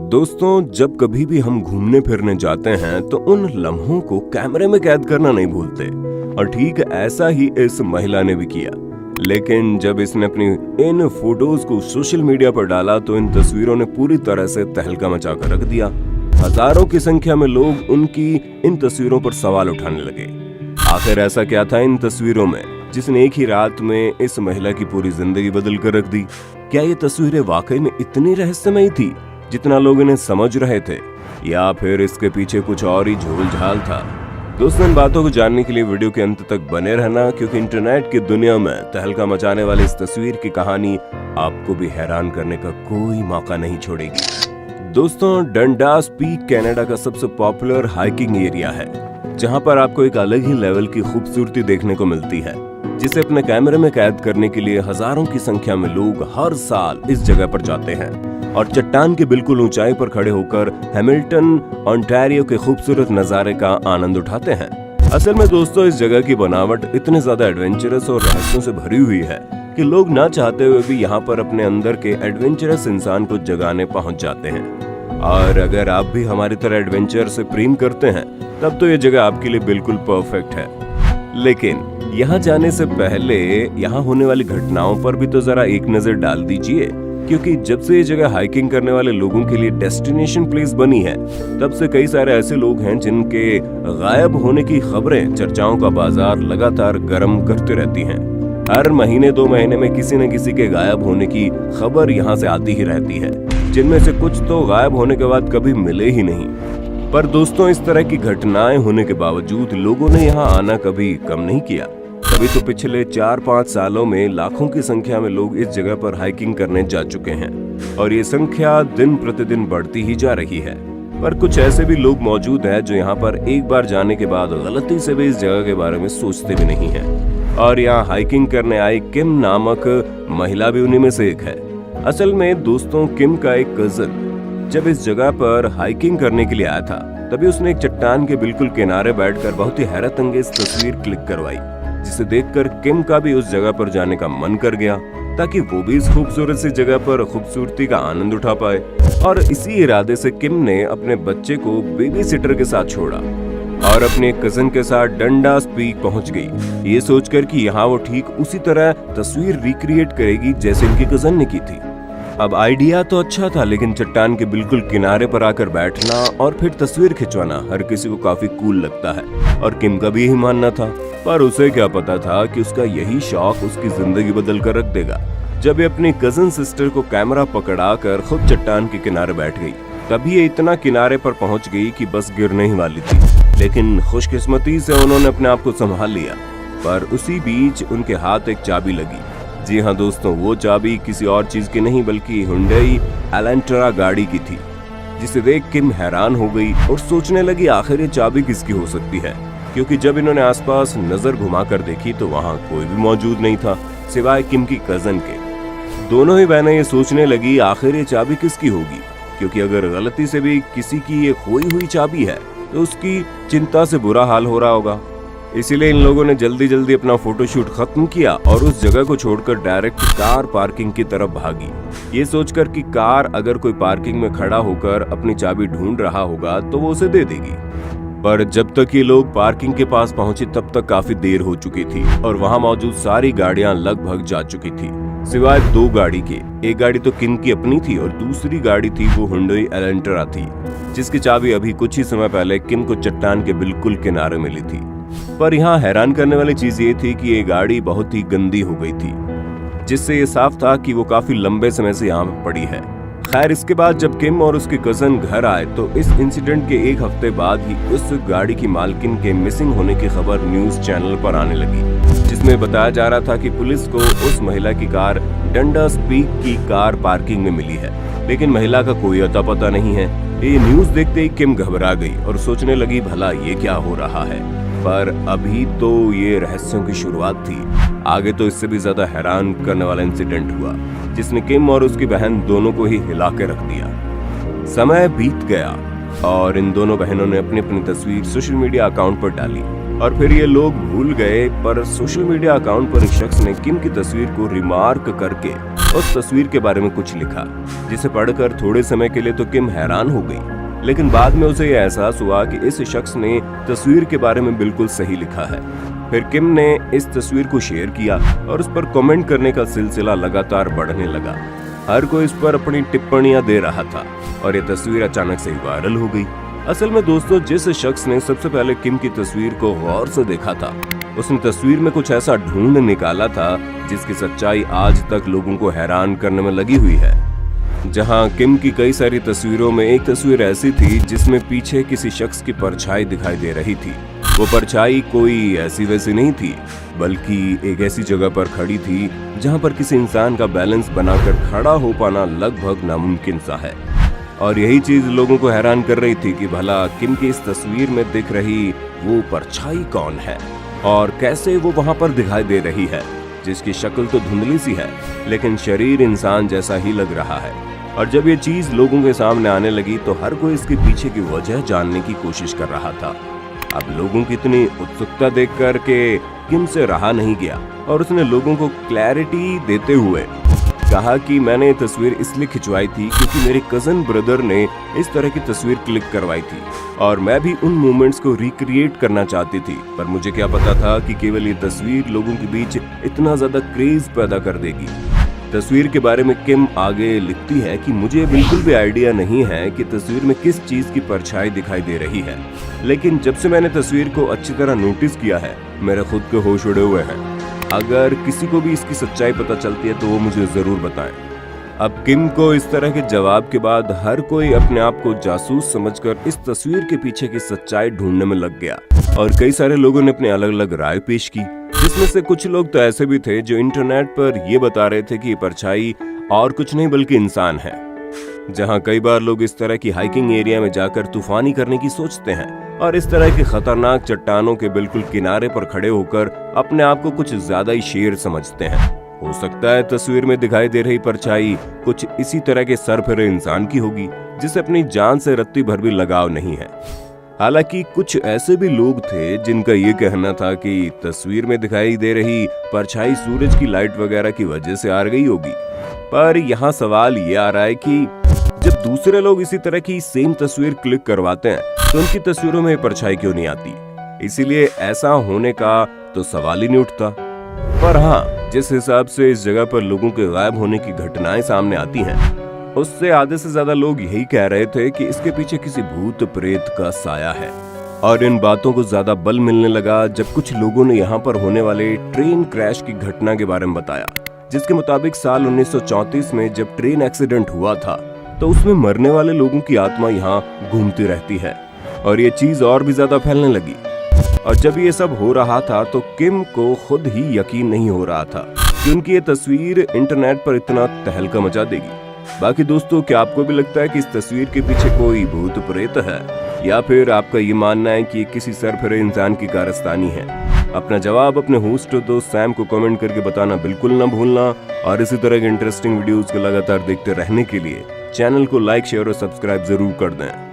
दोस्तों, जब कभी भी हम घूमने फिरने जाते हैं तो उन लम्हों को कैमरे में कैद करना नहीं भूलते और ठीक ऐसा ही इस महिला ने भी किया। लेकिन जब इसने अपनी इन फोटोज को सोशल मीडिया पर डाला तो इन तस्वीरों ने पूरी तरह से तहलका मचा कर रख दिया। हजारों की संख्या में लोग उनकी इन तस्वीरों पर सवाल उठाने लगे। आखिर ऐसा क्या था इन तस्वीरों में जिसने एक ही रात में इस महिला की पूरी जिंदगी बदल कर रख दी? क्या ये तस्वीरें वाकई में इतनी रहस्यमयी थी जितना लोग इन्हें समझ रहे थे, या फिर इसके पीछे कुछ और ही झोल झाल था? दोस्तों, इन बातों को जानने के लिए वीडियो के अंत तक बने रहना, क्योंकि इंटरनेट की दुनिया में तहलका मचाने वाली इस तस्वीर की कहानी आपको भी हैरान करने का कोई मौका नहीं छोड़ेगी। दोस्तों, डंडास पीक कनाडा का सबसे पॉपुलर हाइकिंग एरिया है, जहां पर आपको एक अलग ही लेवल की खूबसूरती देखने को मिलती है, जिसे अपने कैमरे में कैद करने के लिए हजारों की संख्या में लोग हर साल इस जगह पर जाते हैं और चट्टान की बिल्कुल ऊंचाई पर खड़े होकर हैमिल्टन ओंटारियो के खूबसूरत नजारे का आनंद उठाते हैं। असल में दोस्तों, इस जगह की बनावट इतने ज्यादा एडवेंचरस और रहस्यों से भरी हुई है कि लोग ना चाहते हुए भी यहाँ पर अपने अंदर के एडवेंचरस इंसान को जगाने पहुंच जाते हैं। और अगर आप भी हमारी तरह एडवेंचर से प्रेम करते हैं तब तो ये जगह आपके लिए बिल्कुल परफेक्ट है। लेकिन यहाँ जाने से पहले यहाँ होने वाली घटनाओं पर भी तो जरा एक नजर डाल दीजिए, क्योंकि जब से ये जगह हाइकिंग करने वाले लोगों के लिए डेस्टिनेशन प्लेस बनी है, तब से कई सारे ऐसे लोग हैं जिनके गायब होने की खबरें चर्चाओं का बाजार लगातार गर्म करते रहती हैं। हर महीने 2 महीने में किसी न किसी के गायब होने की खबर यहाँ से आती ही रहती है, जिनमें से कुछ तो गायब होने के बाद कभी मिले ही नहीं। पर दोस्तों, इस तरह की घटनाएं होने के बावजूद लोगों ने यहाँ आना कभी कम नहीं किया। तभी तो पिछले 4-5 सालों में लाखों की संख्या में लोग इस जगह पर हाइकिंग करने जा चुके हैं और ये संख्या दिन प्रतिदिन बढ़ती ही जा रही है। पर कुछ ऐसे भी लोग मौजूद हैं जो यहाँ पर एक बार जाने के बाद गलती से भी इस जगह के बारे में सोचते भी नहीं हैं। और यहाँ हाइकिंग करने आई किम नामक महिला भी उन्हीं में से एक है। असल में दोस्तों, किम का एक कजन जब इस जगह पर हाइकिंग करने के लिए आया था, तभी उसने एक चट्टान के बिल्कुल किनारे बैठकर बहुत ही हैरत अंगेज तस्वीर क्लिक करवाई, जिसे देखकर किम का भी उस जगह पर जाने का मन कर गया ताकि वो भी इस खूबसूरत सी जगह पर खूबसूरती का आनंद उठा पाए। और इसी इरादे से किम ने अपने बच्चे को बेबी सिटर के साथ छोड़ा और अपने कजन के साथ डंडास पीक पहुंच गई, ये सोचकर कि यहाँ वो ठीक उसी तरह तस्वीर रिक्रिएट करेगी जैसे इनके कजन ने की थी। अब आइडिया तो अच्छा था, लेकिन चट्टान के बिल्कुल किनारे पर आकर बैठना और फिर तस्वीर खिंचवाना हर किसी को काफी कूल लगता है और किम का भी यही मानना था। पर उसे क्या पता था कि उसका यही शौक उसकी जिंदगी बदल कर रख देगा। जब ये अपनी कजन सिस्टर को कैमरा पकड़ाकर खुद चट्टान के किनारे बैठ गई, तभी ये इतना किनारे पर पहुंच गई कि बस गिरने ही वाली थी। लेकिन खुशकिस्मती से उन्होंने अपने आप को संभाल लिया। पर उसी बीच उनके हाथ एक चाबी लगी। जी हाँ दोस्तों, वो चाबी किसी और चीज की नहीं बल्कि हुंडई एलेंट्रा गाड़ी की थी, जिसे देख किम हैरान हो गई और सोचने लगी आखिर ये चाबी किसकी हो सकती है, क्योंकि जब इन्होंने आसपास नजर घुमाकर देखी तो वहाँ कोई भी मौजूद नहीं था सिवाय किम की कजन के। दोनों ही बहनें ये सोचने लगी आखिर ये चाबी किसकी होगी, क्योंकि अगर गलती से भी किसी की ये खोई हुई चाबी है तो उसकी चिंता से बुरा हाल हो रहा होगा। इसीलिए इन लोगों ने जल्दी जल्दी अपना फोटोशूट खत्म किया और उस जगह को छोड़कर डायरेक्ट कार पार्किंग की तरफ भागी, ये सोचकर कि कार अगर कोई पार्किंग में खड़ा होकर अपनी चाबी ढूंढ रहा होगा तो वो उसे दे देगी। पर जब तक ये लोग पार्किंग के पास पहुंचे तब तक काफी देर हो चुकी थी और वहां मौजूद सारी गाड़ियां लगभग जा चुकी थी सिवाय 2 गाड़ी के। एक गाड़ी तो किम की अपनी थी और दूसरी गाड़ी थी वो हुंडई एलेंट्रा थी, जिसकी चाबी अभी कुछ ही समय पहले किम को चट्टान के बिल्कुल किनारे मिली थी। पर यहाँ हैरान करने वाली चीज ये थी कि ये गाड़ी बहुत ही गंदी हो गई थी, जिससे ये साफ था कि वो काफी लंबे समय से यहाँ पे पड़ी है। खैर, इसके बाद जब किम और उसके कजन घर आए तो इस इंसिडेंट के 1 हफ्ते बाद ही उस गाड़ी की मालकिन के मिसिंग होने की खबर न्यूज चैनल पर आने लगी, जिसमें बताया जा रहा था कि पुलिस को उस महिला की कार डंडास पीक की कार पार्किंग में मिली है, लेकिन महिला का कोई अता पता नहीं है। ये न्यूज देखते ही किम घबरा गई और सोचने लगी भला ये क्या हो रहा है। पर अभी तो ये रहस्यों की शुरुआत थी, आगे तो इससे भी ज्यादा हैरान करने वाला इंसिडेंट हुआ, जिसने किम और उसकी बहन दोनों को ही हिला के रख दिया। समय बीत गया और इन दोनों बहनों ने अपनी अपनी तस्वीर सोशल मीडिया अकाउंट पर डाली और फिर ये लोग भूल गए, पर सोशल मीडिया अकाउंट पर एक शख्स ने किम की तस्वीर को रिमार्क करके उस तस्वीर के बारे में कुछ लिखा, जिसे पढ़कर थोड़े समय के लिए तो किम हैरान हो गई, लेकिन बाद में उसे यह एहसास हुआ कि इस शख्स ने तस्वीर के बारे में बिल्कुल सही लिखा है। फिर किम ने इस तस्वीर को शेयर किया और उस पर कमेंट करने का सिलसिला लगातार बढ़ने लगा। हर कोई इस पर अपनी टिप्पणियां दे रहा था और ये तस्वीर अचानक से वायरल हो गई। असल में दोस्तों, जिस शख्स ने सबसे पहले किम की तस्वीर को गौर से देखा था, उसने तस्वीर में कुछ ऐसा ढूंढ निकाला था जिसकी सच्चाई आज तक लोगों को हैरान करने में लगी हुई है। जहां किम की कई सारी तस्वीरों में एक तस्वीर ऐसी थी जिसमें पीछे किसी शख्स की परछाई दिखाई दे रही थी। वो परछाई कोई ऐसी वैसी नहीं थी, बल्कि एक ऐसी जगह पर खड़ी थी जहां पर किसी इंसान का बैलेंस बनाकर खड़ा हो पाना लगभग नामुमकिन सा है। और यही चीज लोगों को हैरान कर रही थी कि भला किम की इस तस्वीर में दिख रही वो परछाई कौन है और कैसे वो वहां पर दिखाई दे रही है, जिसकी शक्ल तो धुंधली सी है लेकिन शरीर इंसान जैसा ही लग रहा है। और जब ये चीज लोगों के सामने आने लगी तो हर कोई इसके पीछे की वजह जानने की कोशिश कर रहा था। अब लोगों की इतनी उत्सुकता देखकर के किम से रहा नहीं गया और उसने लोगों को क्लैरिटी देते हुए कहा कि मैंने ये तस्वीर इसलिए खिंचवाई थी क्योंकि मेरे कजन ब्रदर ने इस तरह की तस्वीर क्लिक करवाई थी और मैं भी उन मोमेंट्स को रिक्रिएट करना चाहती थी, पर मुझे क्या पता था कि केवल ये तस्वीर लोगों के बीच इतना ज्यादा क्रेज पैदा कर देगी। तस्वीर के बारे में किम आगे लिखती है कि मुझे बिल्कुल भी आइडिया नहीं है कि तस्वीर में किस चीज की परछाई दिखाई दे रही है, लेकिन जब से मैंने तस्वीर को अच्छी तरह नोटिस किया है मेरे खुद के होश उड़े हुए हैं। अगर किसी को भी इसकी सच्चाई पता चलती है तो वो मुझे जरूर बताएं। अब किम को इस तरह के जवाब के बाद हर कोई अपने आप को जासूस समझकर इस तस्वीर के पीछे की सच्चाई ढूंढने में लग गया और कई सारे लोगों ने अपनी अलग अलग राय पेश की, जिसमें से कुछ लोग तो ऐसे भी थे जो इंटरनेट पर ये बता रहे थे कि ये परछाई और कुछ नहीं बल्कि इंसान है। जहां कई बार लोग इस तरह की हाइकिंग एरिया में जाकर तूफानी करने की सोचते हैं और इस तरह की खतरनाक चट्टानों के बिल्कुल किनारे पर खड़े होकर अपने आप को कुछ ज्यादा ही शेर समझते हैं। हो सकता है तस्वीर में दिखाई दे रही परछाई कुछ इसी तरह के सरफिरे इंसान की होगी जिसे अपनी जान से रत्ती भर भी लगाव नहीं है। हालांकि कुछ ऐसे भी लोग थे जिनका ये कहना था कि तस्वीर में दिखाई दे रही परछाई सूरज की लाइट वगैरह की वजह से आ गई होगी। पर यहाँ सवाल ये आ रहा है कि जब दूसरे लोग इसी तरह की सेम तस्वीर क्लिक करवाते हैं तो उनकी तस्वीरों में परछाई क्यों नहीं आती? इसीलिए ऐसा होने का तो सवाल ही नहीं उठता। पर हाँ, जिस हिसाब से इस जगह पर लोगों के गायब होने की घटनाएं सामने आती हैं, उससे आधे से ज्यादा लोग यही कह रहे थे कि इसके पीछे किसी भूत प्रेत का साया है। और इन बातों को ज्यादा बल मिलने लगा जब कुछ लोगों ने यहाँ पर होने वाले ट्रेन क्रैश की घटना के बारे में बताया, जिसके मुताबिक साल 1934 में जब ट्रेन एक्सीडेंट हुआ था तो उसमें मरने वाले लोगों की आत्मा यहाँ घूमती रहती है और ये चीज और भी ज्यादा फैलने लगी। और जब ये सब हो रहा था तो किम को खुद ही यकीन नहीं हो रहा था कि उनकी ये तस्वीर इंटरनेट पर इतना तहलका मचा देगी। बाकी दोस्तों, क्या आपको भी लगता है कि इस तस्वीर के पीछे कोई भूत प्रेत है, या फिर आपका ये मानना है कि ये किसी सरफिरे इंसान की कारस्तानी है? अपना जवाब अपने होस्ट दोस्त सैम को कमेंट करके बताना बिल्कुल ना भूलना। और इसी तरह के इंटरेस्टिंग वीडियोस को लगातार देखते रहने के लिए चैनल को लाइक, शेयर और सब्सक्राइब जरूर कर दें।